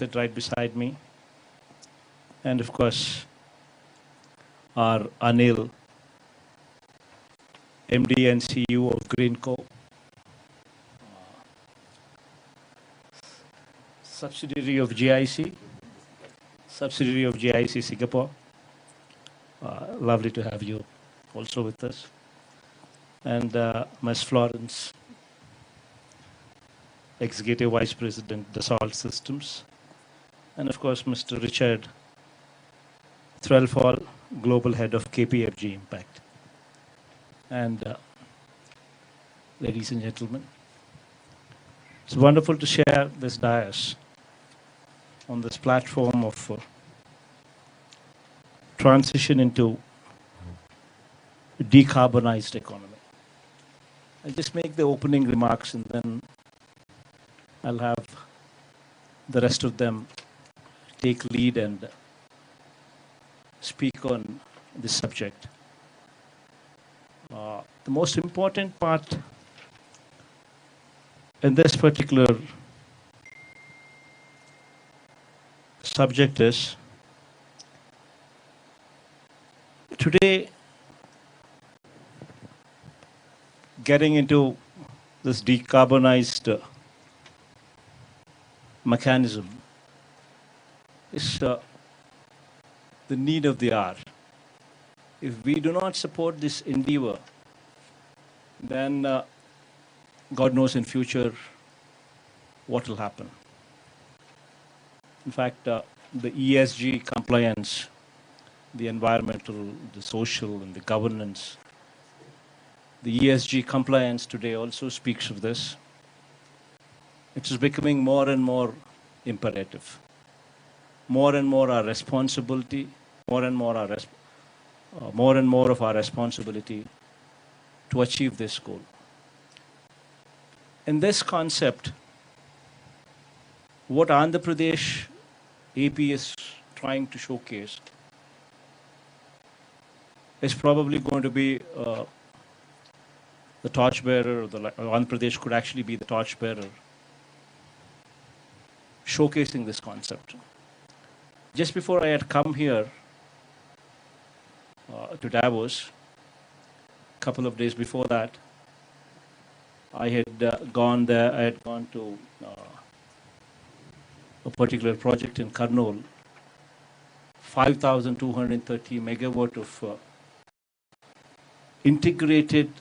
sit right beside me. And of course, our Anil, MD and CEO of Greenco, subsidiary of GIC, Singapore. Lovely to have you also with us. And Ms. Florence, Executive Vice President, Dassault Systems. And of course, Mr. Richard Threlfall, Global Head of KPFG Impact. And ladies and gentlemen, it's wonderful to share this dais on this platform of transition into a decarbonized economy. I'll just make the opening remarks and then I'll have the rest of them take lead and speak on this subject. The most important part in this particular subject is today getting into this decarbonized mechanism is the need of the hour. If we do not support this endeavor, then God knows in future what will happen. In fact, the ESG compliance, the environmental, the social, and the governance, the ESG compliance today also speaks of this. It is becoming more and more imperative. More and more our responsibility, more and more of our responsibility to achieve this goal. In this concept, what Andhra Pradesh AP is trying to showcase is probably going to be the torchbearer, Andhra Pradesh could actually be the torchbearer showcasing this concept. Just before I had come here to Davos, a couple of days before that, I had gone there. I had gone to a particular project in Kurnool, 5,230 megawatt of integrated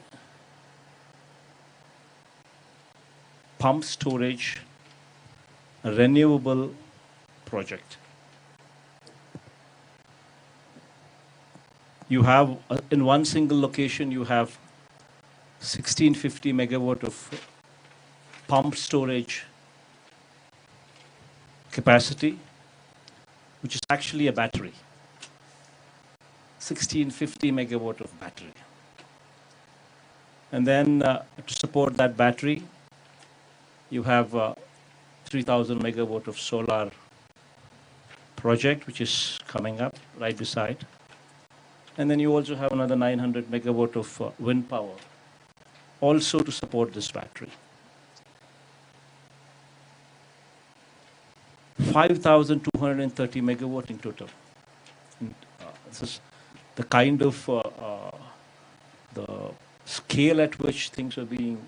pump storage, renewable project. You have, in one single location, you have 1650 megawatt of pump storage capacity, which is actually a battery. 1650 megawatt of battery. And then to support that battery, you have 3000 megawatt of solar project, which is coming up right beside. And then you also have another 900 megawatt of wind power, also to support this battery. 5,230 megawatt in total. And, this is the kind of the scale at which things are being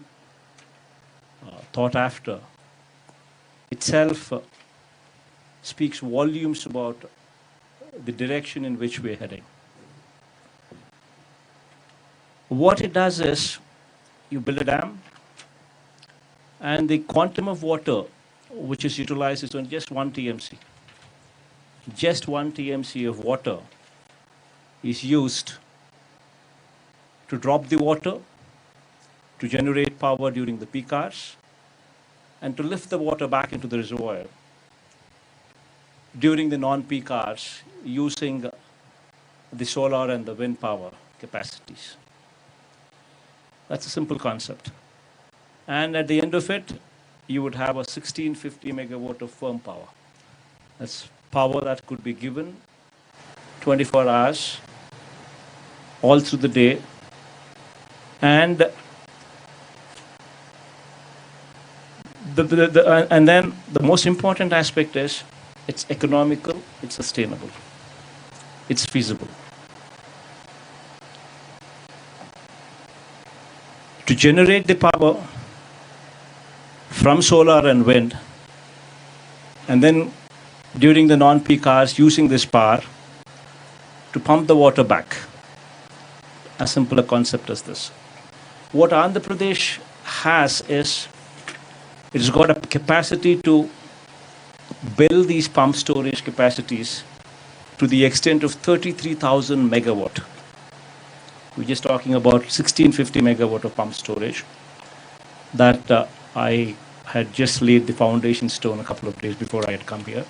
thought after itself speaks volumes about the direction in which we're heading. What it does is, you build a dam, and the quantum of water which is utilized is on just 1 TMC. Just 1 TMC of water is used to drop the water, to generate power during the peak hours, and to lift the water back into the reservoir during the non-peak hours using the solar and the wind power capacities. That's a simple concept. And at the end of it, you would have a 1650 megawatt of firm power. That's power that could be given 24 hours, all through the day. And and then the most important aspect is it's economical, it's sustainable, it's feasible. To generate the power from solar and wind, and then during the non-peak hours using this power to pump the water back. As simple a concept as this. What Andhra Pradesh has is, it's got a capacity to build these pump storage capacities to the extent of 33,000 megawatt. We're just talking about 1650 megawatt of pump storage that I had just laid the foundation stone a couple of days before I had come here.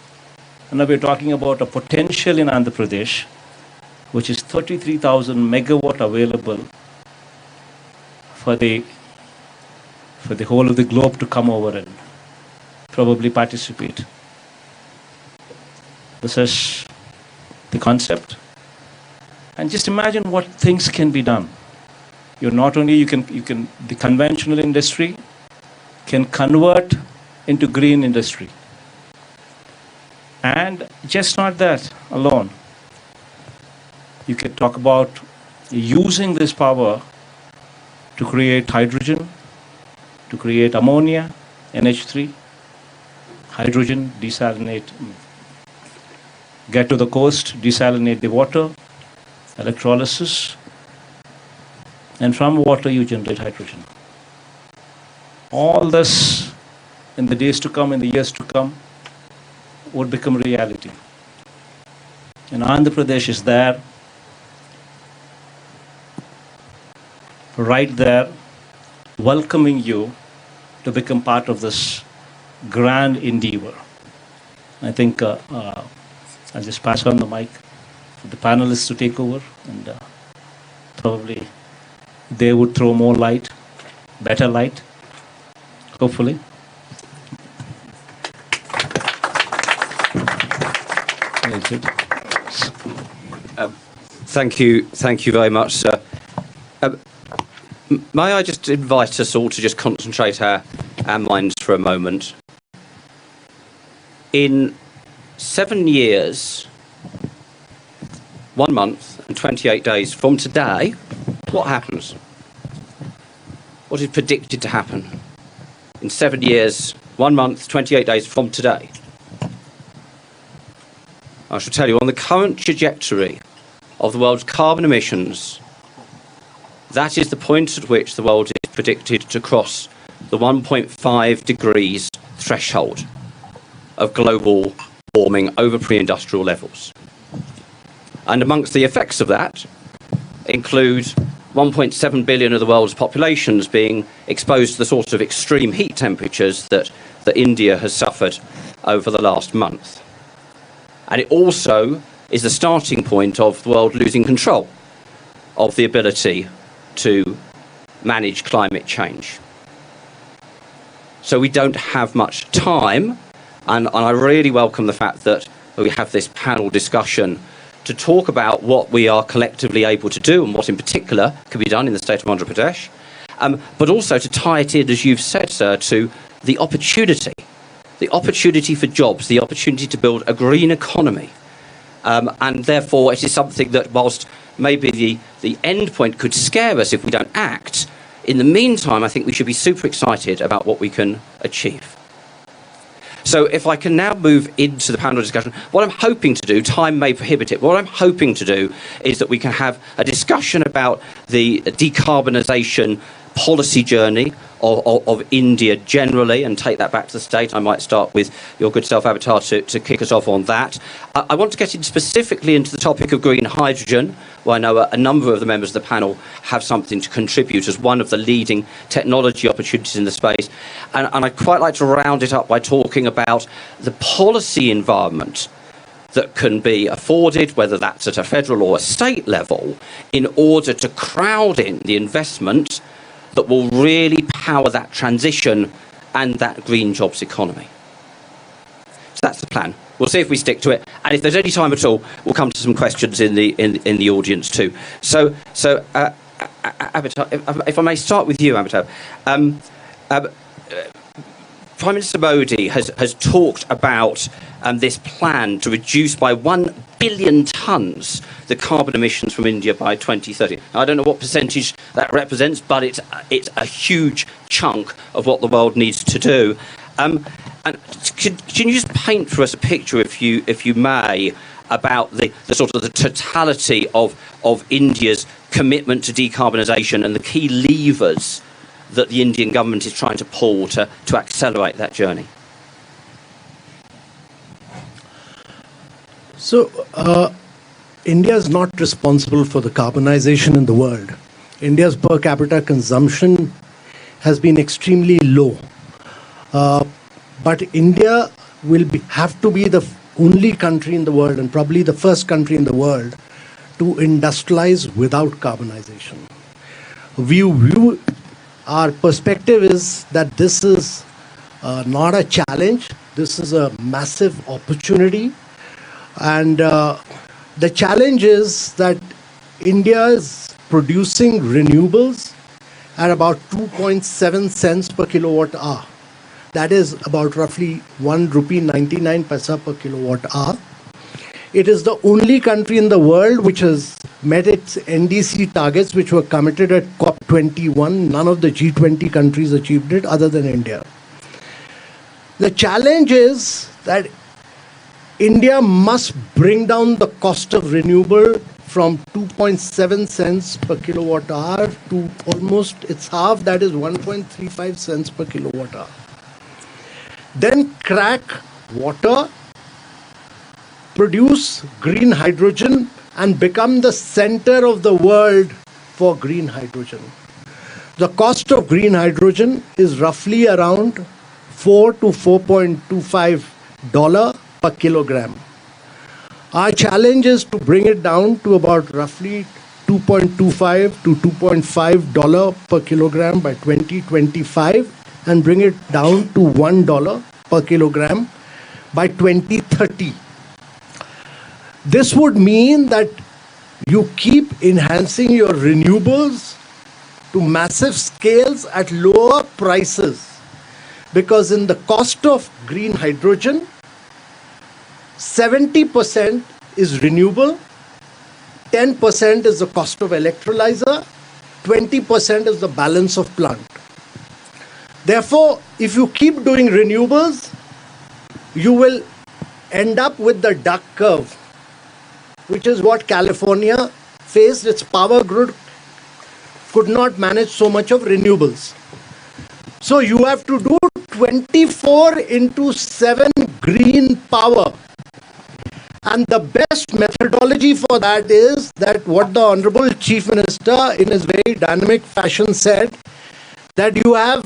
And now we're talking about a potential in Andhra Pradesh, which is 33,000 megawatt available for the whole of the globe to come over and probably participate. This is the concept. And just imagine what things can be done. You're not only, the conventional industry can convert into green industry. And just not that alone. You can talk about using this power to create hydrogen, to create ammonia, NH3, hydrogen, desalinate, get to the coast, desalinate the water, electrolysis, and from water you generate hydrogen. All this in the days to come, in the years to come, would become reality. And Andhra Pradesh is there, right there, welcoming you to become part of this grand endeavor. I think I'll just pass on the mic for the panelists to take over, and probably they would throw more light, better light, hopefully. Thank you very much, sir. May I just invite us all to just concentrate our minds for a moment. In 7 years, 1 month and 28 days from today, what happens? What is predicted to happen in 7 years, 1 month, 28 days from today? I shall tell you, on the current trajectory of the world's carbon emissions, that is the point at which the world is predicted to cross the 1.5 degrees threshold of global warming over pre-industrial levels. And amongst the effects of that include 1.7 billion of the world's populations being exposed to the sort of extreme heat temperatures that India has suffered over the last month. And it also is the starting point of the world losing control of the ability to manage climate change. So we don't have much time, and I really welcome the fact that we have this panel discussion to talk about what we are collectively able to do and what in particular can be done in the state of Andhra Pradesh, but also to tie it in, as you've said, sir, to the opportunity for jobs, the opportunity to build a green economy. And therefore it is something that, whilst maybe the end point could scare us if we don't act, in the meantime I think we should be super excited about what we can achieve. So if I can now move into the panel discussion, what I'm hoping to do, time may prohibit it, what I'm hoping to do is that we can have a discussion about the decarbonisation policy journey of India generally, and take that back to the state. I might start with your good self, Avatar, to kick us off on that. I want to get in specifically into the topic of green hydrogen, where I know a number of the members of the panel have something to contribute as one of the leading technology opportunities in the space. And I'd quite like to round it up by talking about the policy environment that can be afforded, whether that's at a federal or a state level, in order to crowd in the investment that will really power that transition and that green jobs economy. So that's the plan. We'll see if we stick to it, and if there's any time at all, we'll come to some questions in the audience too. So Avatar, if I may start with you, Avatar. Prime Minister Modi has talked about this plan to reduce by 1 billion tonnes the carbon emissions from India by 2030. Now, I don't know what percentage that represents, but it's a huge chunk of what the world needs to do. And can you just paint for us a picture, if you may, about the sort of the totality of India's commitment to decarbonisation and the key levers that the Indian government is trying to pull to accelerate that journey? So, India is not responsible for the carbonization in the world. India's per capita consumption has been extremely low. But India will have to be the only country in the world, and probably the first country in the world, to industrialize without carbonization. Our perspective is that this is not a challenge. This is a massive opportunity. And the challenge is that India is producing renewables at about 2.7 cents per kilowatt hour. That is about roughly 1 rupee 99 paisa per kilowatt hour. It is the only country in the world which has met its NDC targets, which were committed at COP21. None of the G20 countries achieved it other than India. The challenge is that India must bring down the cost of renewable from 2.7 cents per kilowatt hour to almost its half, that is 1.35 cents per kilowatt hour. Then crack water, produce green hydrogen, and become the center of the world for green hydrogen. The cost of green hydrogen is roughly around $4 to $4.25 per kilogram. Our challenge is to bring it down to about roughly $2.25 to $2.5 per kilogram by 2025 and bring it down to $1 per kilogram by 2030. This would mean that you keep enhancing your renewables to massive scales at lower prices, because in the cost of green hydrogen, 70% is renewable, 10% is the cost of electrolyzer, 20% is the balance of plant. Therefore, if you keep doing renewables, you will end up with the duck curve, which is what California faced. Its power grid could not manage so much of renewables. So you have to do 24/7 green power. And the best methodology for that is that what the Honorable Chief Minister in his very dynamic fashion said, that you have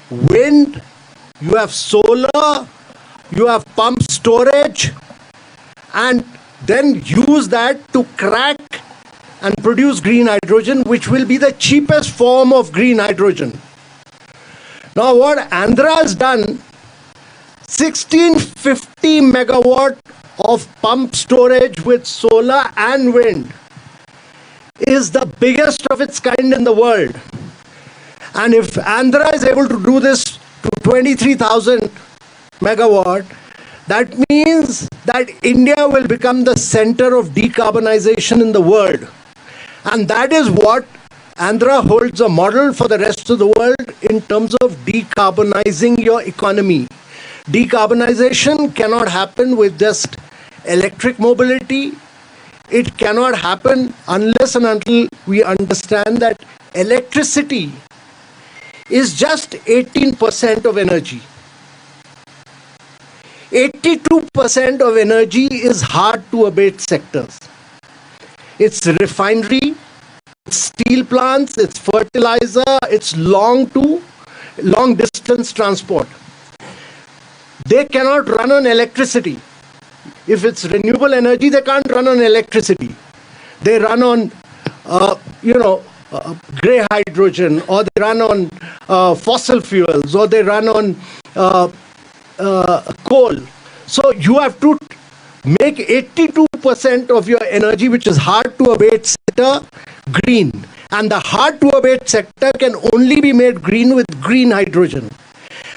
wind, you have solar, you have pump storage, and then use that to crack and produce green hydrogen, which will be the cheapest form of green hydrogen. Now what Andhra has done, 1650 megawatt of pump storage with solar and wind, is the biggest of its kind in the world. And if Andhra is able to do this to 23,000 megawatt, that means that India will become the center of decarbonization in the world. And that is what Andhra holds a model for the rest of the world in terms of decarbonizing your economy. Decarbonization cannot happen with just electric mobility. It cannot happen unless and until we understand that electricity is just 18% of energy. 82% of energy is hard to abate sectors. It's refinery, it's steel plants, it's fertilizer, it's long distance transport. They cannot run on electricity. If it's renewable energy, they can't run on electricity. They run on, grey hydrogen, or they run on fossil fuels, or they run on coal. So you have to make 82% of your energy, which is hard to abate sector, green. And the hard to abate sector can only be made green with green hydrogen.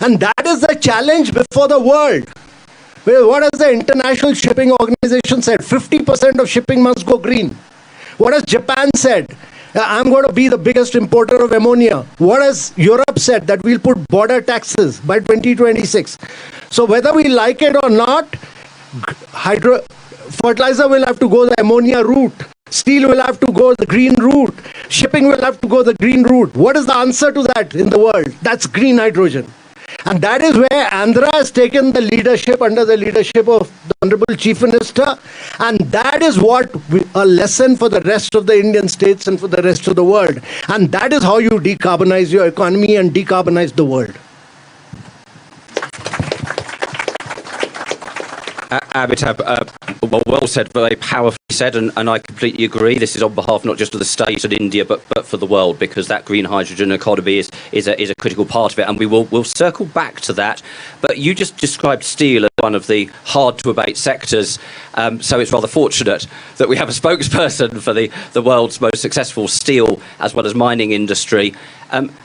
And that is the challenge before the world. Well, what has the International Shipping Organization said? 50% of shipping must go green. What has Japan said? I'm going to be the biggest importer of ammonia. What has Europe said? That we'll put border taxes by 2026. So whether we like it or not, fertilizer will have to go the ammonia route. Steel will have to go the green route. Shipping will have to go the green route. What is the answer to that in the world? That's green hydrogen. And that is where Andhra has taken the leadership under the leadership of the Honorable Chief Minister. And that is what a lesson for the rest of the Indian states and for the rest of the world. And that is how you decarbonize your economy and decarbonize the world. Amitabh, well said, very powerfully said, and I completely agree. This is on behalf not just of the state and India, but for the world, because that green hydrogen economy is a critical part of it, and we'll circle back to that. But you just described steel as one of the hard-to-abate sectors, so it's rather fortunate that we have a spokesperson for the world's most successful steel as well as mining industry.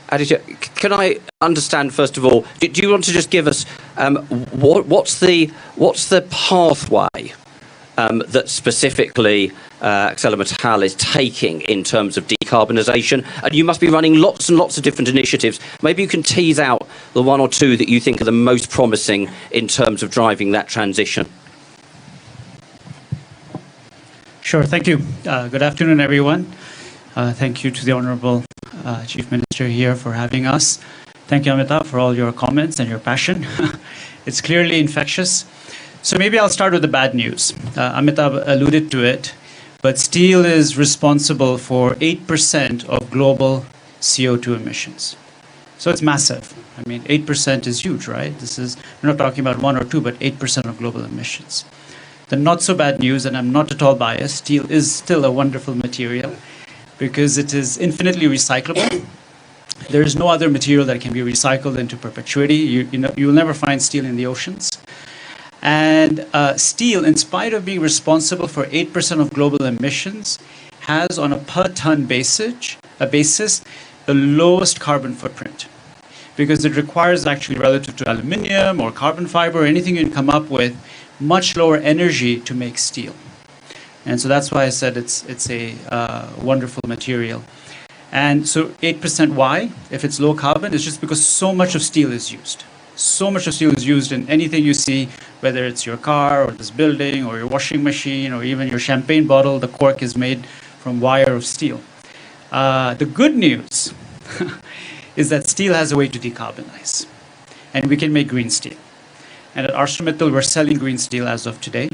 Aditya, can I understand, first of all, do you want to just give us what's the pathway that specifically ArcelorMittal is taking in terms of decarbonisation? And you must be running lots and lots of different initiatives. Maybe you can tease out the one or two that you think are the most promising in terms of driving that transition. Sure, thank you. Good afternoon, everyone. Thank you to the Honourable Chief Minister here for having us. Thank you, Amitabh, for all your comments and your passion. It's clearly infectious. So maybe I'll start with the bad news. Amitabh alluded to it, but steel is responsible for 8% of global CO2 emissions. So it's massive. I mean, 8% is huge, right? We're not talking about 1 or 2, but 8% of global emissions. The not so bad news, and I'm not at all biased, steel is still a wonderful material because it is infinitely recyclable. There is no other material that can be recycled into perpetuity. You will never find steel in the oceans. And steel, in spite of being responsible for 8% of global emissions, has on a per ton basis the lowest carbon footprint, because it requires, actually relative to aluminium or carbon fiber or anything you can come up with, much lower energy to make steel. And so that's why I said it's a wonderful material. And so 8% why? If it's low carbon, it's just because so much of steel is used. So much of steel is used in anything you see, whether it's your car or this building or your washing machine or even your champagne bottle, the cork is made from wire of steel. The good news is that steel has a way to decarbonize, and we can make green steel. And at ArcelorMittal, we're selling green steel as of today.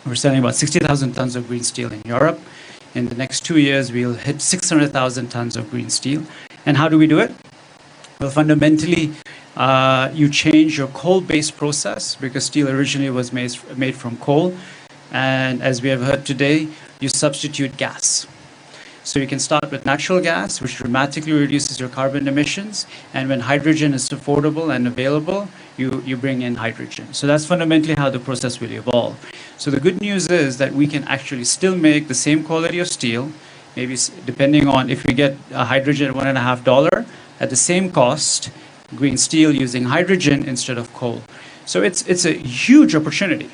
We're selling about 60,000 tons of green steel in Europe. In the next 2 years, we'll hit 600,000 tons of green steel. And how do we do it? Well, fundamentally, you change your coal-based process, because steel originally was made from coal. And as we have heard today, you substitute gas. So you can start with natural gas, which dramatically reduces your carbon emissions. And when hydrogen is affordable and available, you bring in hydrogen. So that's fundamentally how the process will evolve. So the good news is that we can actually still make the same quality of steel, maybe depending on if we get hydrogen at $1.50 at the same cost, green steel using hydrogen instead of coal. So it's a huge opportunity,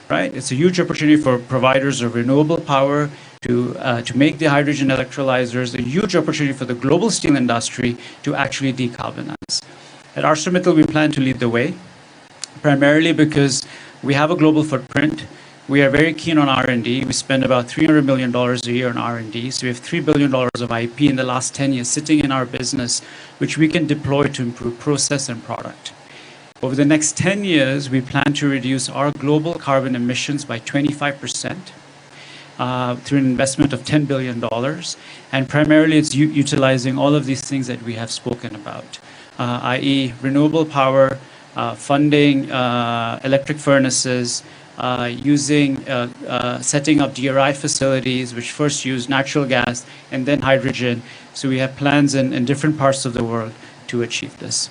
right? It's a huge opportunity for providers of renewable power to make the hydrogen electrolyzers, a huge opportunity for the global steel industry to actually decarbonize. At ArcelorMittal, we plan to lead the way, primarily because we have a global footprint. We are very keen on R&D. We spend about $300 million a year on R&D. So we have $3 billion of IP in the last 10 years sitting in our business, which we can deploy to improve process and product. Over the next 10 years, we plan to reduce our global carbon emissions by 25%. Through an investment of $10 billion. And primarily it's utilizing all of these things that we have spoken about, i.e. renewable power, funding electric furnaces, setting up DRI facilities, which first use natural gas and then hydrogen. So we have plans in different parts of the world to achieve this.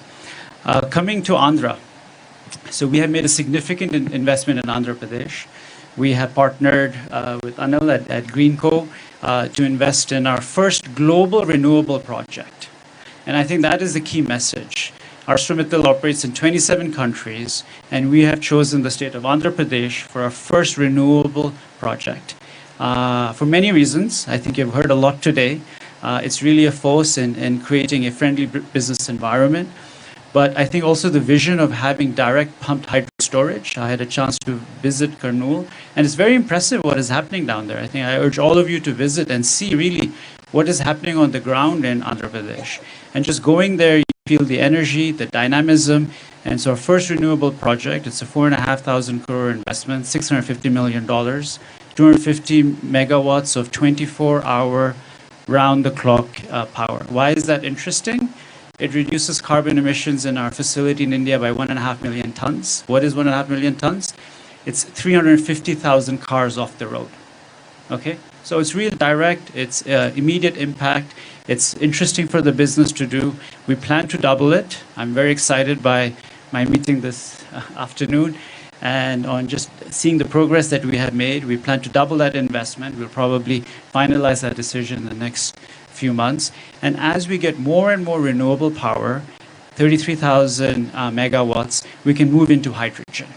Coming to Andhra. So we have made a significant investment in Andhra Pradesh. We have partnered with Anil at Greenco to invest in our first global renewable project. And I think that is the key message. ArcelorMittal operates in 27 countries, and we have chosen the state of Andhra Pradesh for our first renewable project. For many reasons, I think you've heard a lot today. It's really a force in creating a friendly business environment. But I think also the vision of having direct pumped hydro storage. I had a chance to visit Kurnool, and it's very impressive what is happening down there. I think I urge all of you to visit and see really what is happening on the ground in Andhra Pradesh. And just going there, you feel the energy, the dynamism. And so our first renewable project, it's a 4,500 crore investment, $650 million, 250 megawatts of 24-hour round-the-clock power. Why is that interesting? It reduces carbon emissions in our facility in India by 1.5 million tons. What is 1.5 million tons? It's 350,000 cars off the road. Okay? So it's real direct, it's immediate impact, it's interesting for the business to do. We plan to double it. I'm very excited by my meeting this afternoon, and on just seeing the progress that we have made. We plan to double that investment. We'll probably finalize that decision in the next few months. And as we get more and more renewable power, 33,000 megawatts, we can move into hydrogen.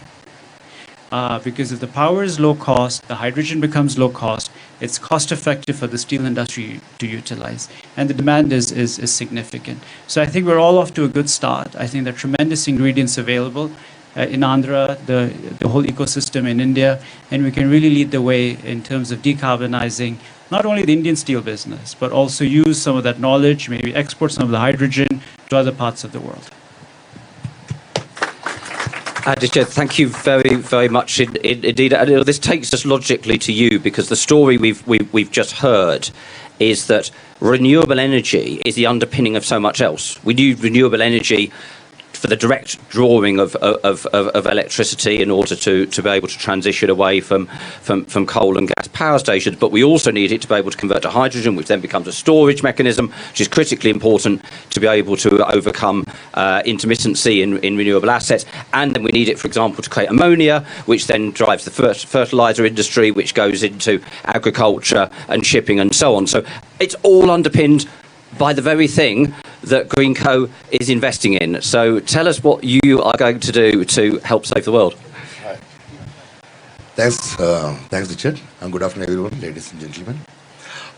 Because if the power is low cost, the hydrogen becomes low cost, it's cost effective for the steel industry to utilize. And the demand is significant. So I think we're all off to a good start. I think there are tremendous ingredients available in Andhra, the whole ecosystem in India, and we can really lead the way in terms of decarbonizing not only the Indian steel business, but also use some of that knowledge, maybe export some of the hydrogen to other parts of the world. Aditya, thank you very, very much indeed. This takes us logically to you, because the story we've just heard is that renewable energy is the underpinning of so much else. We need renewable energy for the direct drawing of electricity in order to be able to transition away from coal and gas power stations. But we also need it to be able to convert to hydrogen, which then becomes a storage mechanism, which is critically important to be able to overcome intermittency in renewable assets. And then we need it, for example, to create ammonia, which then drives the fertilizer industry, which goes into agriculture and shipping and so on. So it's all underpinned by the very thing that Greenco is investing in. So tell us what you are going to do to help save the world. Hi. Thanks, Richard, and good afternoon, everyone, ladies and gentlemen.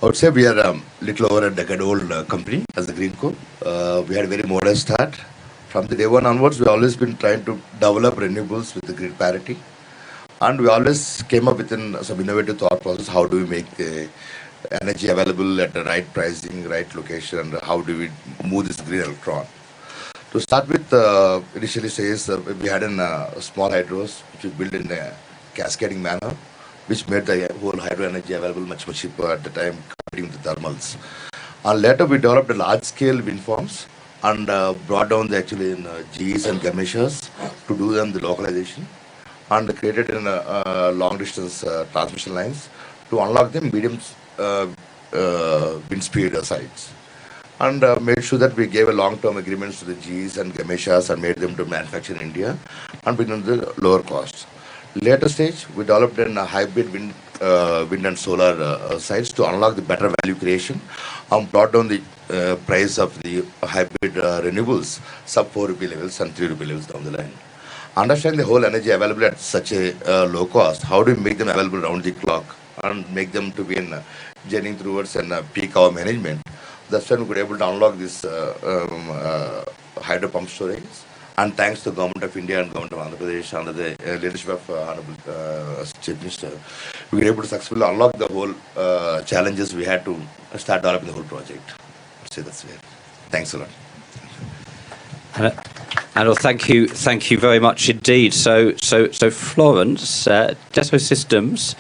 I would say we are a little over a decade-old company as a Greenco. We had a very modest start. From the day one onwards, we've always been trying to develop renewables with the grid parity. And we always came up with some innovative thought process. How do we make the energy available at the right pricing, right location, and how do we move this green electron? To start with, initially says we had a small hydros which we built in a cascading manner, which made the whole hydro energy available much cheaper at the time comparing with the thermals. And later we developed a large-scale wind farms and brought down the actually in GEs and Gameshas to do them the localization, and created in long-distance transmission lines to unlock the medium wind speed sites, and made sure that we gave a long-term agreements to the GEs and Gameshas and made them to manufacture in India and bring in the lower costs. Later stage, we developed a hybrid wind and solar sites to unlock the better value creation and brought down the price of the hybrid renewables sub 4 rupee levels and 3 rupee levels down the line. Understanding the whole energy available at such a low cost, how do we make them available round the clock and make them to be in journeying towards peak hour management? That's when we were able to unlock this hydro pump storage. And thanks to the Government of India and Government of Andhra Pradesh under the leadership of Honorable Chief Minister, we were able to successfully unlock the whole challenges we had to start developing the whole project. So that's it. Thanks a lot. And thank you very much indeed. So Florence, Dassault Systems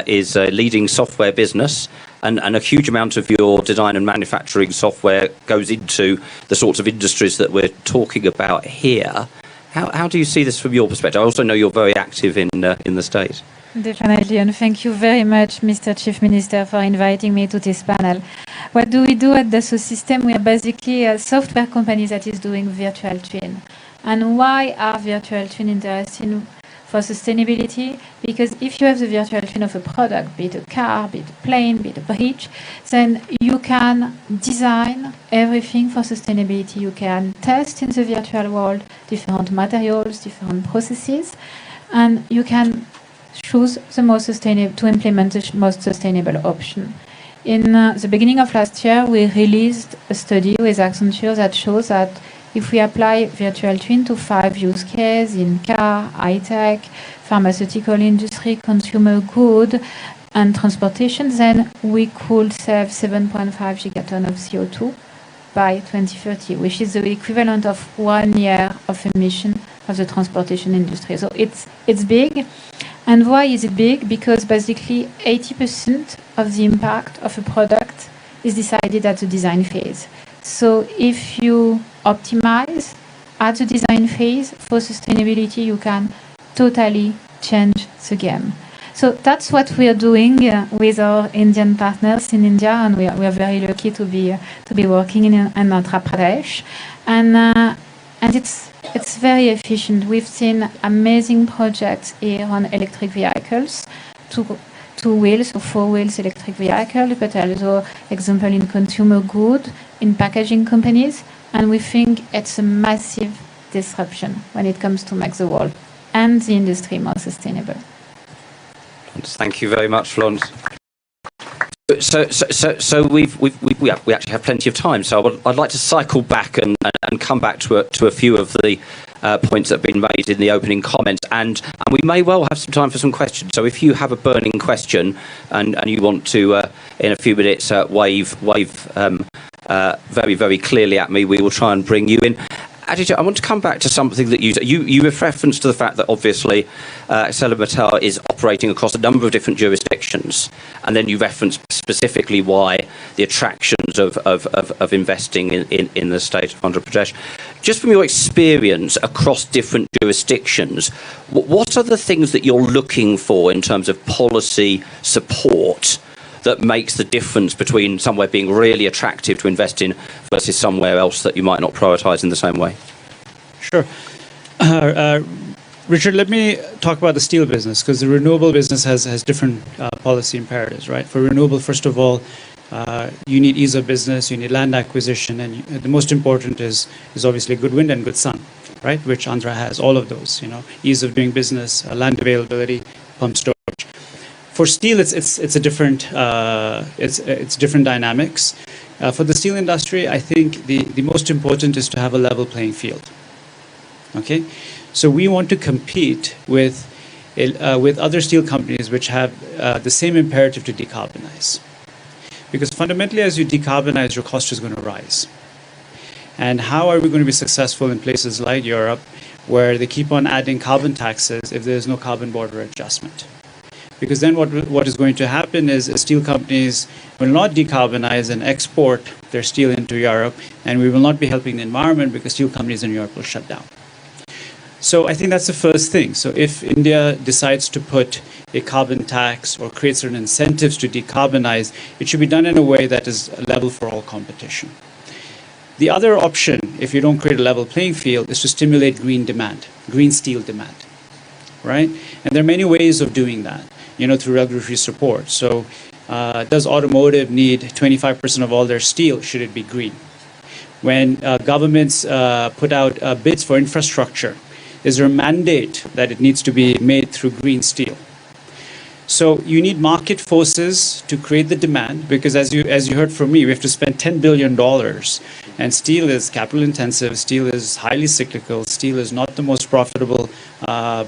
is a leading software business, and a huge amount of your design and manufacturing software goes into the sorts of industries that we're talking about here. How do you see this from your perspective? I also know you're very active in the States. Definitely, and thank you very much, Mr. Chief Minister, for inviting me to this panel. What do we do at Dassault Systèmes? We are basically a software company that is doing virtual twin. And why are virtual twin interesting? for sustainability, because if you have the virtual twin of a product, be it a car, be it a plane, be it a bridge, then you can design everything for sustainability. You can test in the virtual world different materials, different processes, and you can choose the most sustainable to implement the most sustainable option. In the beginning of last year, we released a study with Accenture that shows that if we apply virtual twin to 5 use cases in car, high-tech, pharmaceutical industry, consumer good, and transportation, then we could save 7.5 gigaton of CO2 by 2030, which is the equivalent of 1 year of emission of the transportation industry. So it's big. And why is it big? Because basically 80% of the impact of a product is decided at the design phase. So if you optimize at the design phase for sustainability, you can totally change the game. So that's what we are doing with our Indian partners in India, and we are very lucky to be working in Andhra Pradesh, and it's very efficient. We've seen amazing projects here on electric vehicles, two wheels or 4 wheels electric vehicle, but also example in consumer good, in packaging companies, and we think it's a massive disruption when it comes to make the world and the industry more sustainable. Thank you very much, Florence. So we actually have plenty of time. So I'd like to cycle back and come back to a few of the points that have been made in the opening comments, and we may well have some time for some questions. So if you have a burning question and you want to in a few minutes wave very, very clearly at me, we will try and bring you in. Aditya, I want to come back to something that you referenced to the fact that obviously ArcelorMittal is operating across a number of different jurisdictions, and then you referenced specifically why the attractions of investing in the state of Andhra Pradesh. Just from your experience across different jurisdictions, what are the things that you're looking for in terms of policy support that makes the difference between somewhere being really attractive to invest in versus somewhere else that you might not prioritise in the same way? Sure. Richard, let me talk about the steel business, because the renewable business has different policy imperatives, right? For renewable, first of all, you need ease of business, you need land acquisition, and the most important is obviously good wind and good sun, right? Which Andhra has, all of those, ease of doing business, land availability, pump storage. For steel, it's a different it's different dynamics. For the steel industry, I think the most important is to have a level playing field. Okay, so we want to compete with other steel companies which have the same imperative to decarbonize, because fundamentally, as you decarbonize, your cost is going to rise. And how are we going to be successful in places like Europe, where they keep on adding carbon taxes if there's no carbon border adjustment? Because then what is going to happen is steel companies will not decarbonize and export their steel into Europe, and we will not be helping the environment because steel companies in Europe will shut down. So I think that's the first thing. So if India decides to put a carbon tax or create certain incentives to decarbonize, it should be done in a way that is level for all competition. The other option, if you don't create a level playing field, is to stimulate green demand, green steel demand, right? And there are many ways of doing that, through regulatory support. So does automotive need 25% of all their steel? Should it be green? When governments put out bids for infrastructure, is there a mandate that it needs to be made through green steel? So you need market forces to create the demand, because as you heard from me, we have to spend $10 billion, and steel is capital intensive, steel is highly cyclical, steel is not the most profitable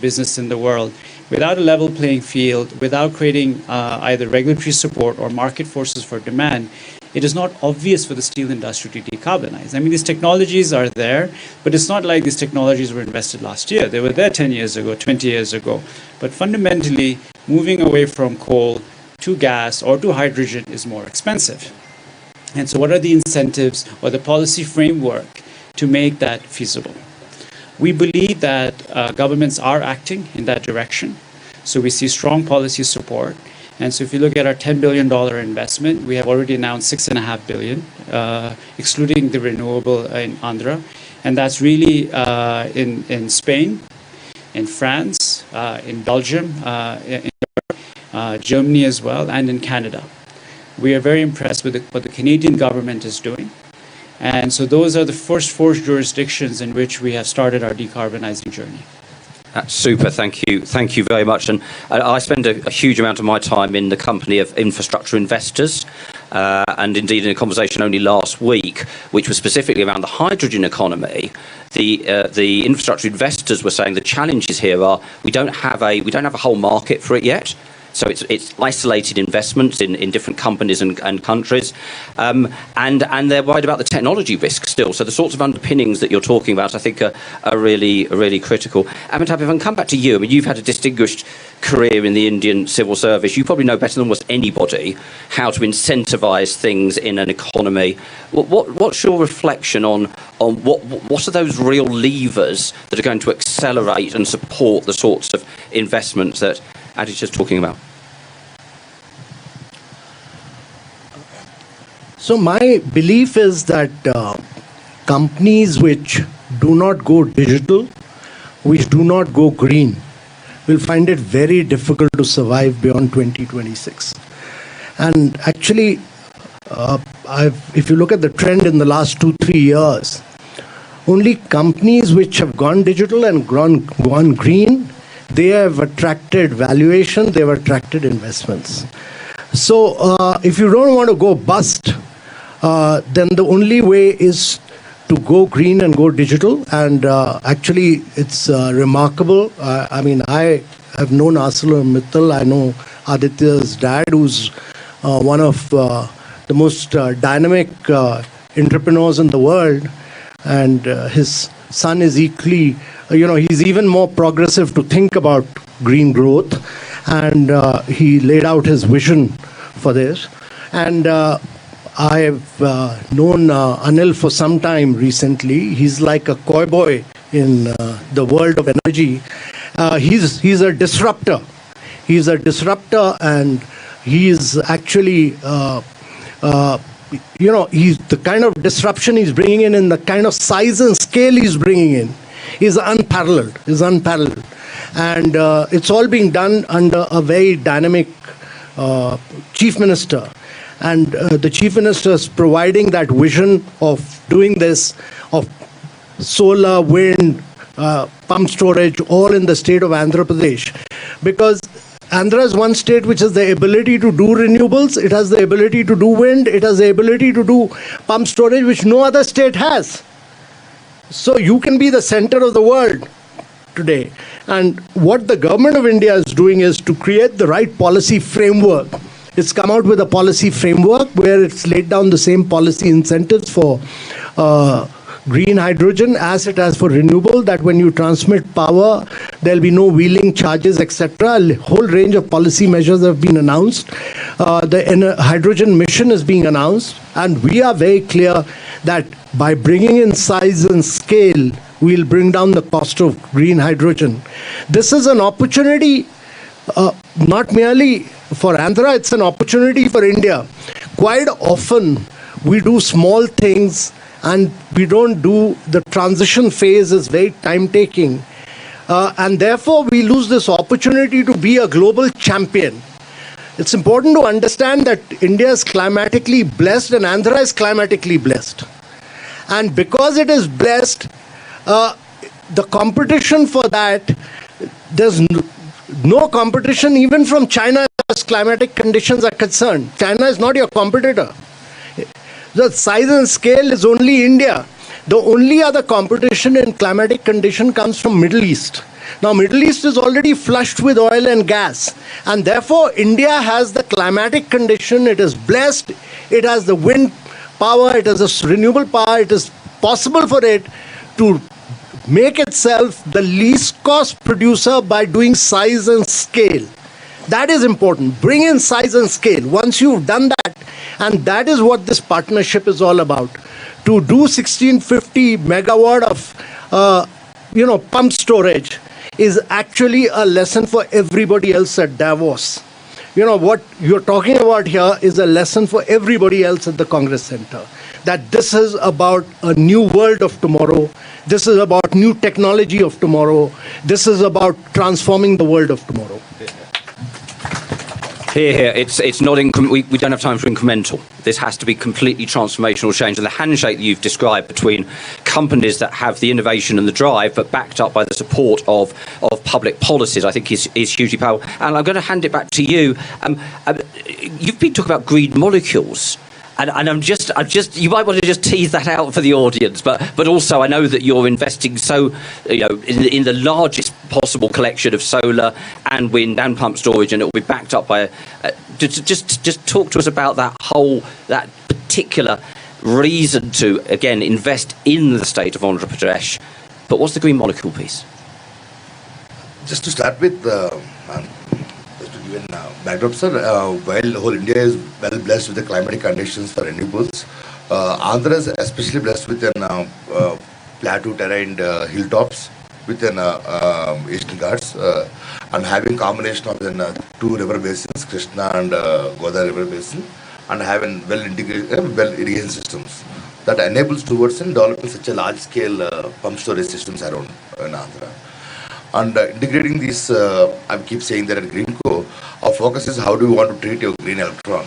business in the world. Without a level playing field, without creating either regulatory support or market forces for demand, it is not obvious for the steel industry to decarbonize. I mean, these technologies are there, but it's not like these technologies were invested last year. They were there 10 years ago, 20 years ago. But fundamentally, moving away from coal to gas or to hydrogen is more expensive. And so what are the incentives or the policy framework to make that feasible? We believe that governments are acting in that direction. So we see strong policy support. And so if you look at our $10 billion investment, we have already announced $6.5 billion, excluding the renewable in Andhra. And that's really in Spain in France, in Belgium, in Germany as well, and in Canada. We are very impressed with what the Canadian government is doing. And so those are the first 4 jurisdictions in which we have started our decarbonizing journey. That's super. Thank you. Thank you very much. And I spend a huge amount of my time in the company of infrastructure investors. And indeed, in a conversation only last week, which was specifically around the hydrogen economy, the infrastructure investors were saying the challenges here are we don't have a whole market for it yet. So it's isolated investments in different companies and countries, and they're worried about the technology risk still. So the sorts of underpinnings that you're talking about, I think, are really critical. Amitabh, if I can come back to you, I mean, you've had a distinguished career in the Indian civil service. You probably know better than almost anybody how to incentivise things in an economy. What's your reflection on what are those real levers that are going to accelerate and support the sorts of investments that Adish is talking about? So my belief is that companies which do not go digital, which do not go green, will find it very difficult to survive beyond 2026. And actually, if you look at the trend in the last 2-3 years, only companies which have gone digital and gone green, they have attracted valuation, they have attracted investments. So if you don't want to go bust, then the only way is to go green and go digital. And actually, it's remarkable. I mean, I have known ArcelorMittal. I know Aditya's dad, who's one of the most dynamic entrepreneurs in the world. And his son is equally, he's even more progressive to think about green growth. And he laid out his vision for this. And I've known Anil for some time recently. He's like a cowboy in the world of energy. He's a disruptor. He's a disruptor, and he's actually, he's the kind of disruption he's bringing in and the kind of size and scale he's bringing in is unparalleled. And it's all being done under a very dynamic chief minister. And the chief minister is providing that vision of doing this, of solar, wind, pump storage, all in the state of Andhra Pradesh. Because Andhra is one state which has the ability to do renewables, it has the ability to do wind, it has the ability to do pump storage, which no other state has. So you can be the center of the world today. And what the government of India is doing is to create the right policy framework. It's come out with a policy framework where it's laid down the same policy incentives for green hydrogen as it has for renewable, that when you transmit power, there'll be no wheeling charges, etc. A whole range of policy measures have been announced. The hydrogen mission is being announced, and we are very clear that by bringing in size and scale, we'll bring down the cost of green hydrogen. This is an opportunity, not merely for Andhra, it's an opportunity for India. Quite often, we do small things and we don't do the transition phase is very time-taking. And therefore, we lose this opportunity to be a global champion. It's important to understand that India is climatically blessed and Andhra is climatically blessed. And because it is blessed, the competition for that, there's no competition even from China as climatic conditions are concerned. China is not your competitor. The size and scale is only India. The only other competition in climatic condition comes from Middle East. Now, Middle East is already flushed with oil and gas. And therefore, India has the climatic condition. It is blessed. It has the wind power. It has the renewable power. It is possible for it to make itself the least cost producer by doing size and scale. That is important. Bring in size and scale. Once you've done that, and that is what this partnership is all about. To do 1650 megawatt of pump storage is actually a lesson for everybody else at Davos. What you're talking about here is a lesson for everybody else at the Congress Center. that this is about a new world of tomorrow. This is about new technology of tomorrow. This is about transforming the world of tomorrow. Here, it's not we don't have time for incremental. This has to be completely transformational change. And the handshake that you've described between companies that have the innovation and the drive, but backed up by the support of public policies, I think is hugely powerful. And I'm going to hand it back to you. You've been talking about green molecules. And I'm just, you might want to just tease that out for the audience, but also I know that you're investing in the largest possible collection of solar and wind and pump storage, and it will be backed up by. Just talk to us about that particular reason to again invest in the state of Andhra Pradesh. But what's the green molecule piece? Just to start with. Even backdrop, sir, while whole India is well blessed with the climatic conditions for renewables, Andhra is especially blessed with an plateau terrain hilltops within Eastern Ghats and having combination of two river basins, Krishna and Godavari river basin, and having well integrated, well irrigation systems that enables towards developing such a large scale pump storage systems around in Andhra. And integrating these, I keep saying that at Greenco, our focus is how do we want to treat your green electron,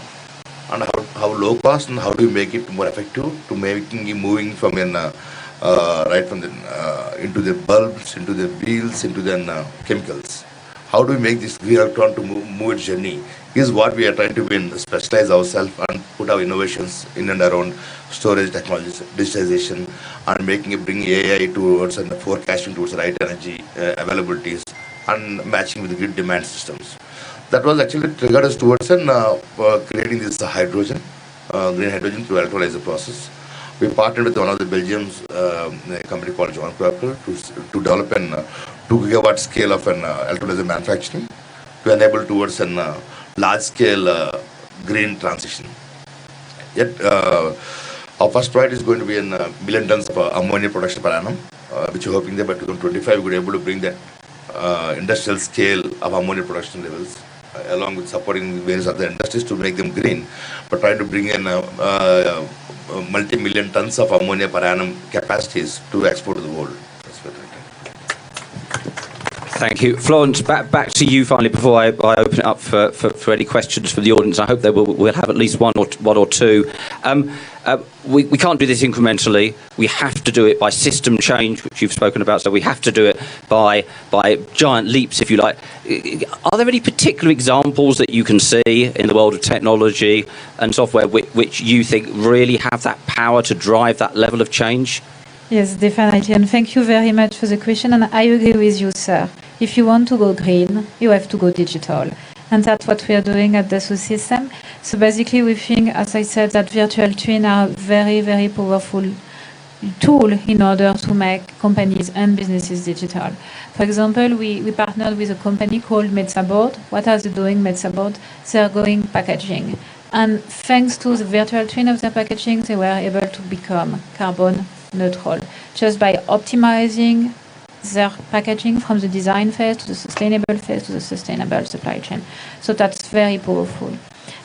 and how low cost and how do we make it more effective to making it moving from right from into the bulbs, into the wheels, into the chemicals. How do we make this green electron to move its journey is what we are trying to specialize ourselves and put our innovations in and around storage technologies, digitization, and bring AI towards and forecasting towards right energy availabilities and matching with the grid demand systems. That was actually triggered us towards creating this hydrogen, green hydrogen through electrolyzer process. We partnered with one of the Belgium's a company called John Cropper to develop an 2 gigawatt scale of an electrolyzer manufacturing to enable towards an large scale green transition. Yet our first project is going to be in million tons of ammonia production per annum, which we're hoping that by 2025 we're able to bring that industrial scale of ammonia production levels, along with supporting various other industries to make them green, but trying to bring in multi-million tons of ammonia per annum capacities to export to the world. Thank you. Florence, back to you finally before I open it up for any questions from the audience. I hope we'll have at least one or two. We can't do this incrementally. We have to do it by system change, which you've spoken about, so we have to do it by giant leaps, if you like. Are there any particular examples that you can see in the world of technology and software which you think really have that power to drive that level of change? Yes, definitely. And thank you very much for the question. And I agree with you, sir. If you want to go green, you have to go digital. And that's what we are doing at the Dassault System. So basically, we think, as I said, that virtual twin are very, very powerful tool in order to make companies and businesses digital. For example, we partnered with a company called Metsaboard. What are they doing, Metsaboard? They are going packaging. And thanks to the virtual twin of their packaging, they were able to become carbon neutral just by optimizing their packaging from the design phase to the sustainable phase to the sustainable supply chain. So that's very powerful.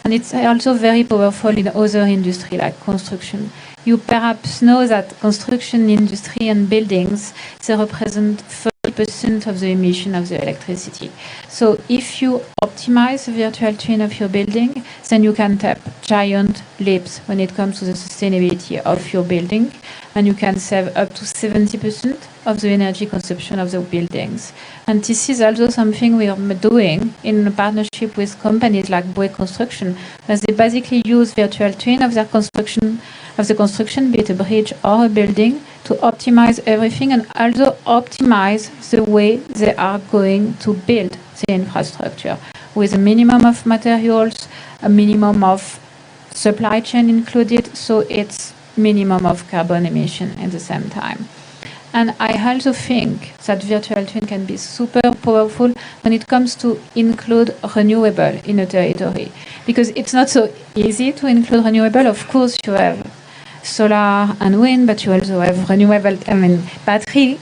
And it's also very powerful in other industry like construction. You perhaps know that construction industry and buildings, they represent 30% of the emission of the electricity. So if you optimize the virtual twin of your building, then you can take giant leaps when it comes to the sustainability of your building, and you can save up to 70% of the energy consumption of the buildings. And this is also something we are doing in partnership with companies like Bouygues Construction, as they basically use virtual twin of their construction, be it a bridge or a building, to optimize everything and also optimize the way they are going to build the infrastructure with a minimum of materials, a minimum of supply chain included, so it's minimum of carbon emission at the same time. And I also think that virtual twin can be super powerful when it comes to include renewable in a territory, because it's not so easy to include renewable. Of course, you have solar and wind, but you also have renewable, battery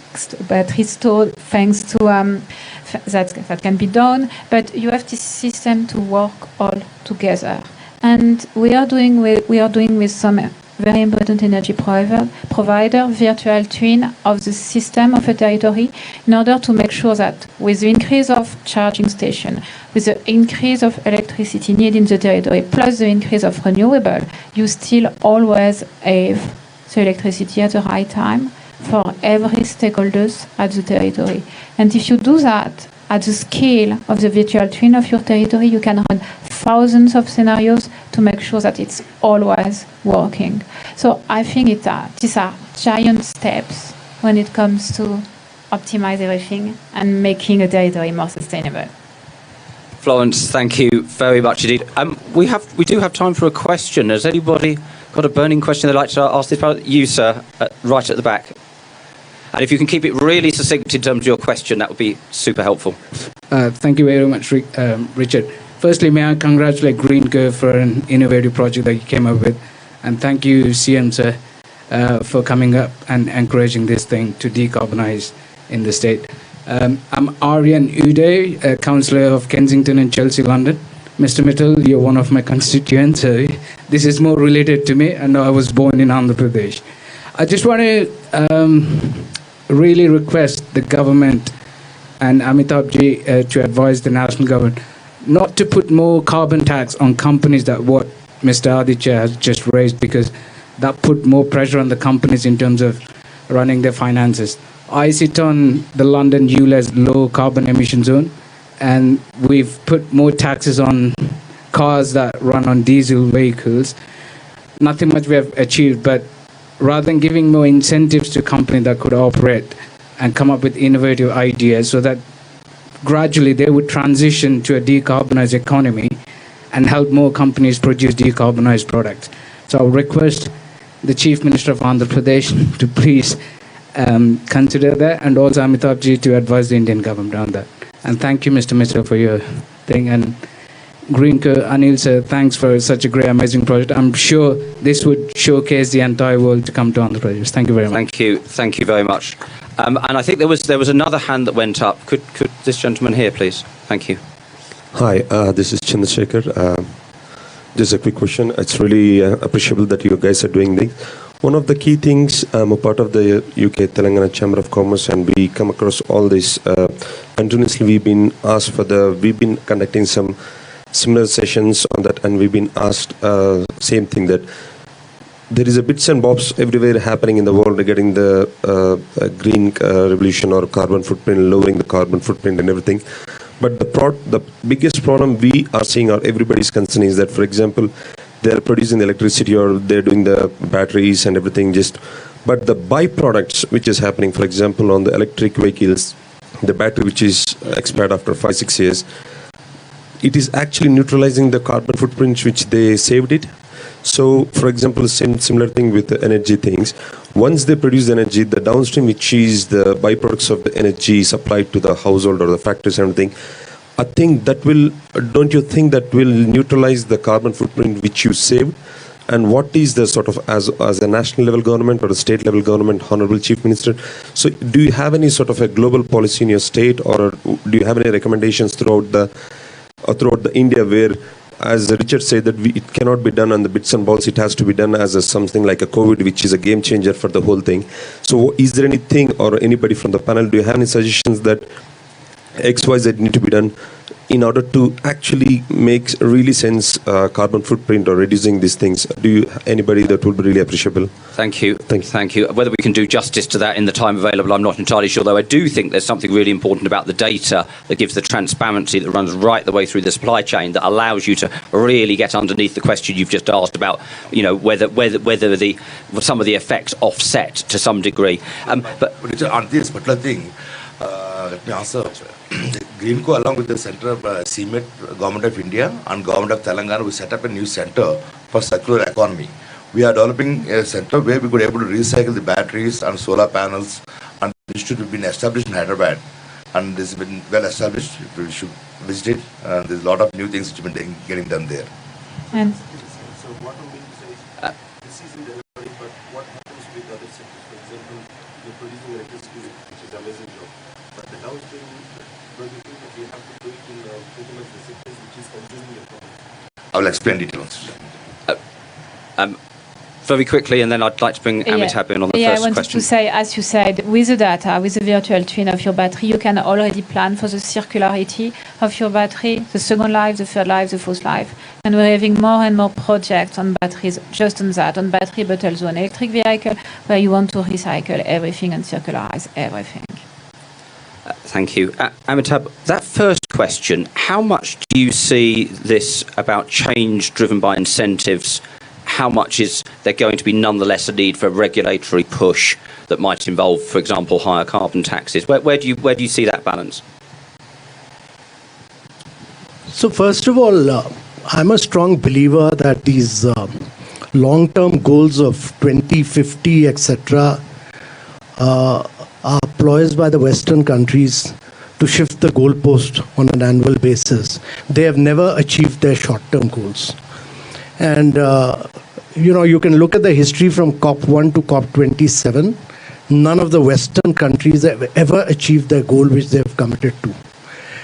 stored thanks to that can be done, but you have this system to work all together. And we are doing with some very important energy provider, virtual twin of the system of a territory, in order to make sure that with the increase of charging station, with the increase of electricity need in the territory, plus the increase of renewable, you still always have the electricity at the right time for every stakeholders at the territory. And if you do that at the scale of the virtual twin of your territory, you can run thousands of scenarios to make sure that it's always working. So I think these are giant steps when it comes to optimize everything and making a territory more sustainable. Florence, thank you very much indeed. We do have time for a question. Has anybody got a burning question they'd like to ask this part? You, sir, right at the back. And if you can keep it really succinct in terms of your question, that would be super helpful. Thank you very much, Richard. Firstly, may I congratulate GreenCo for an innovative project that you came up with. And thank you, CM, sir, for coming up and encouraging this thing to decarbonize in the state. I'm Aryan Uday, a councillor of Kensington and Chelsea, London. Mr. Mittal, you're one of my constituents. So this is more related to me. I know I was born in Andhra Pradesh. I just want to really request the government and Amitabh Ji to advise the national government not to put more carbon tax on companies that what Mr. Aditya has just raised, because that put more pressure on the companies in terms of running their finances. I sit on the London ULEZ low carbon emission zone, and we've put more taxes on cars that run on diesel vehicles. Nothing much we have achieved, but rather than giving more incentives to companies that could operate and come up with innovative ideas so that gradually they would transition to a decarbonized economy and help more companies produce decarbonized products. So I'll request the Chief Minister of Andhra Pradesh to please consider that, and also Amitabh Ji to advise the Indian government on that. And thank you, Mr. Mittal, for your thing. And GreenCo, Anil sir, thanks for such a great, amazing project. I'm sure this would showcase the entire world to come to Andhra Pradesh. Thank you very much. Thank you very much. And I think there was another hand that went up. Could this gentleman here, please? Thank you. Hi, this is Chandrasekhar. Just a quick question. It's really appreciable that you guys are doing this. One of the key things, I'm a part of the UK Telangana Chamber of Commerce, and we come across all this. Continuously, we've been conducting some similar sessions on that, and we've been asked same thing, that there is a bits and bobs everywhere happening in the world regarding the green revolution or carbon footprint, lowering the carbon footprint and everything. But the biggest problem we are seeing, or everybody's concern, is that, for example, they're producing the electricity or they're doing the batteries and everything, but the byproducts which is happening, for example, on the electric vehicles, the battery which is expired after 5-6 years, it is actually neutralizing the carbon footprint which they saved it. So, for example, similar thing with the energy things. Once they produce the energy, the downstream, which is the byproducts of the energy supplied to the household or the factories and everything, I think that will, don't you think that will neutralize the carbon footprint which you saved? And what is the sort of, as a national level government or a state level government, Honorable Chief Minister, so do you have any sort of a global policy in your state, or do you have any recommendations throughout the India where, as Richard said, that it cannot be done on the bits and balls, it has to be done as something like a COVID, which is a game changer for the whole thing. So is there anything, or anybody from the panel, do you have any suggestions that XYZ need to be done in order to actually make really sense carbon footprint or reducing these things? Do you, anybody that would be really appreciable? Thank you. Thank you. Whether we can do justice to that in the time available, I'm not entirely sure, though I do think there's something really important about the data that gives the transparency that runs right the way through the supply chain, that allows you to really get underneath the question you've just asked about, you know, whether some of the effects offset to some degree. But Richard, on this particular thing, let me answer. GreenCo, along with the Center of CMET, Government of India and Government of Telangana, we set up a new center for circular economy. We are developing a center where we could able to recycle the batteries and solar panels, and this should have been established in Hyderabad, and this has been well established. We should visit it. There's a lot of new things which have been getting done there. And So what I'm going to say is, this is in the everybody, but what happens with other sectors? For example, you're producing electricity, which is amazing job, but the downstream, don't you think that we have to do it in pretty much the sectors which is consuming your product? I will explain details. very quickly, and then I'd like to bring Amitabh in on the I first wanted question. to say, as you said, with the data, with the virtual twin of your battery, you can already plan for the circularity of your battery, the second life, the third life, the fourth life. And we're having more and more projects on batteries, just on that, on battery, but also on electric vehicle, where you want to recycle everything and circularize everything. Thank you. Amitabh, that first question, how much do you see this about change driven by incentives? How much is there going to be nonetheless a need for a regulatory push that might involve, for example, higher carbon taxes? Where do you see that balance? So first of all, I'm a strong believer that these long-term goals of 2050, etc., are ploys by the Western countries to shift the goalpost on an annual basis. They have never achieved their short-term goals. And, you can look at the history from COP1 to COP27. None of the Western countries have ever achieved their goal which they have committed to.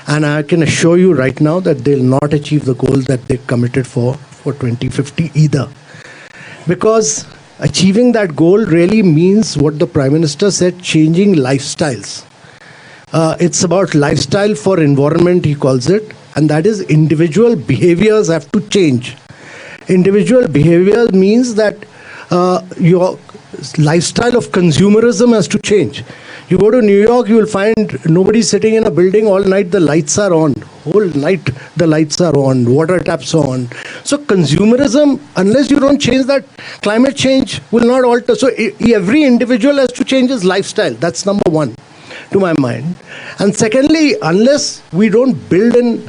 And I can assure you right now that they'll not achieve the goal that they committed for 2050 either. Because achieving that goal really means what the Prime Minister said, changing lifestyles. It's about lifestyle for environment, he calls it, and that is individual behaviors have to change. Individual behavior means that your lifestyle of consumerism has to change. You go to New York, you will find nobody sitting in a building all night, the lights are on. Whole night the lights are on, water taps are on. So consumerism, unless you don't change that, climate change will not alter. So every individual has to change his lifestyle. That's number one to my mind. And secondly, unless we don't build in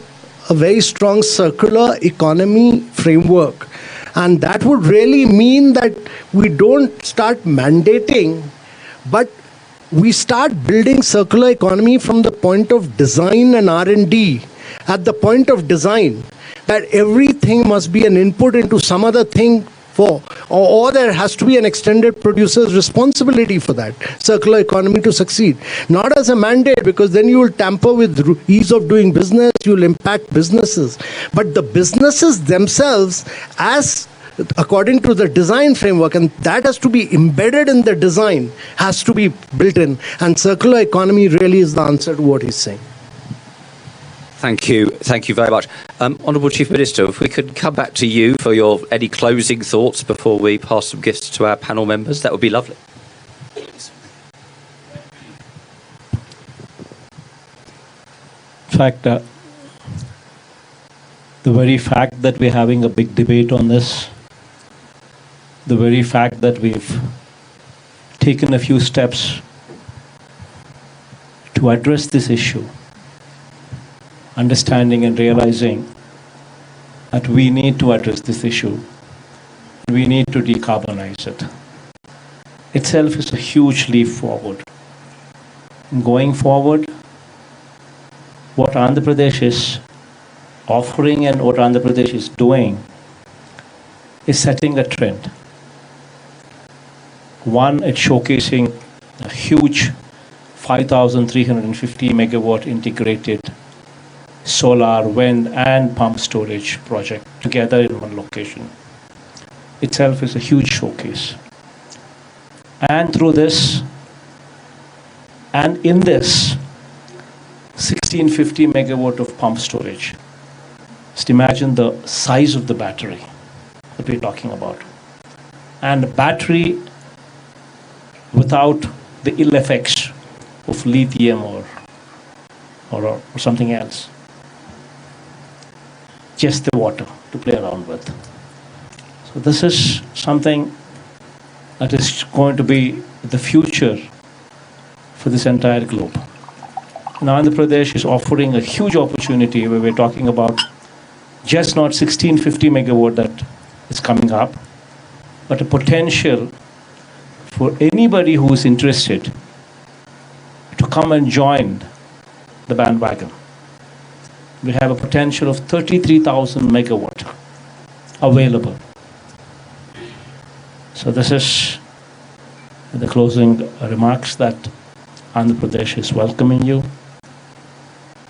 a very strong circular economy framework, and that would really mean that we don't start mandating, but we start building circular economy from the point of design and R&D. At the point of design, that everything must be an input into some other thing or there has to be an extended producer's responsibility for that circular economy to succeed. Not as a mandate, because then you will tamper with ease of doing business, you will impact businesses. But the businesses themselves, as according to the design framework, and that has to be embedded in the design, has to be built in. And circular economy really is the answer to what he's saying. Thank you. Thank you very much. Honourable Chief Minister, if we could come back to you for any closing thoughts before we pass some gifts to our panel members, that would be lovely. In fact, the very fact that we're having a big debate on this, the very fact that we've taken a few steps to address this issue, understanding and realizing that we need to address this issue, we need to decarbonize it, itself is a huge leap forward. Going forward, what Andhra Pradesh is offering and what Andhra Pradesh is doing is setting a trend. One, it's showcasing a huge 5,350 megawatt integrated solar, wind and pump storage project together in one location. Itself is a huge showcase. And through this, and in this 1650 megawatt of pump storage, just imagine the size of the battery that we're talking about. And a battery without the ill effects of lithium or something else. Just the water to play around with. So this is something that is going to be the future for this entire globe. Now Andhra Pradesh is offering a huge opportunity where we're talking about just not 1650 megawatt that is coming up, but a potential for anybody who is interested to come and join the bandwagon. We have a potential of 33,000 megawatt available. So this is the closing remarks that Andhra Pradesh is welcoming you.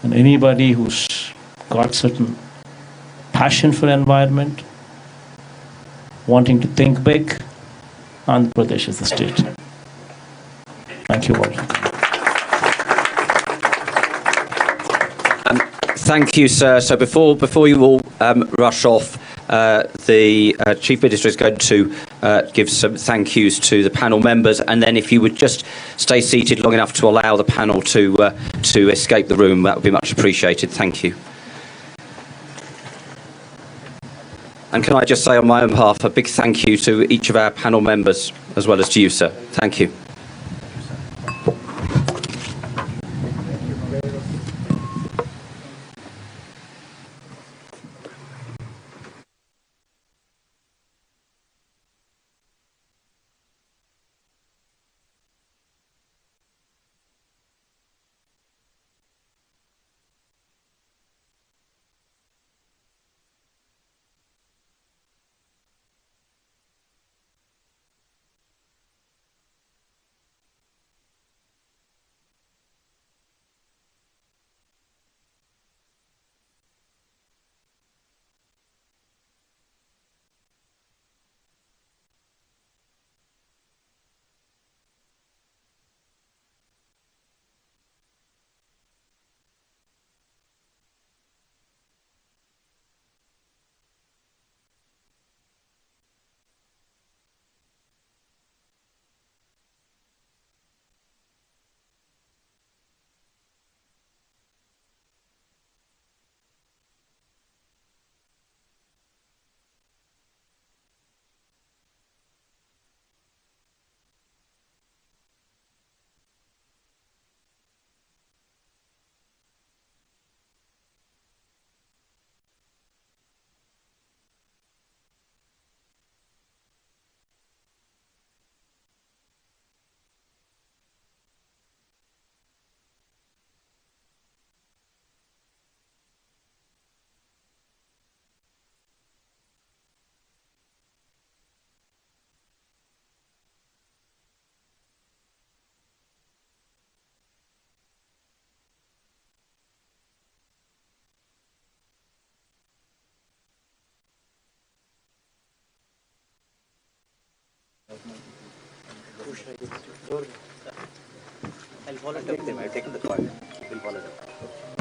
And anybody who's got certain passion for environment, wanting to think big, Andhra Pradesh is the state. Thank you all. Thank you, sir. So before you all rush off, the Chief Minister is going to give some thank yous to the panel members, and then if you would just stay seated long enough to allow the panel to escape the room, that would be much appreciated. Thank you. And can I just say on my own behalf a big thank you to each of our panel members, as well as to you, sir. Thank you. I'll take them. I've taken the call. We'll follow them.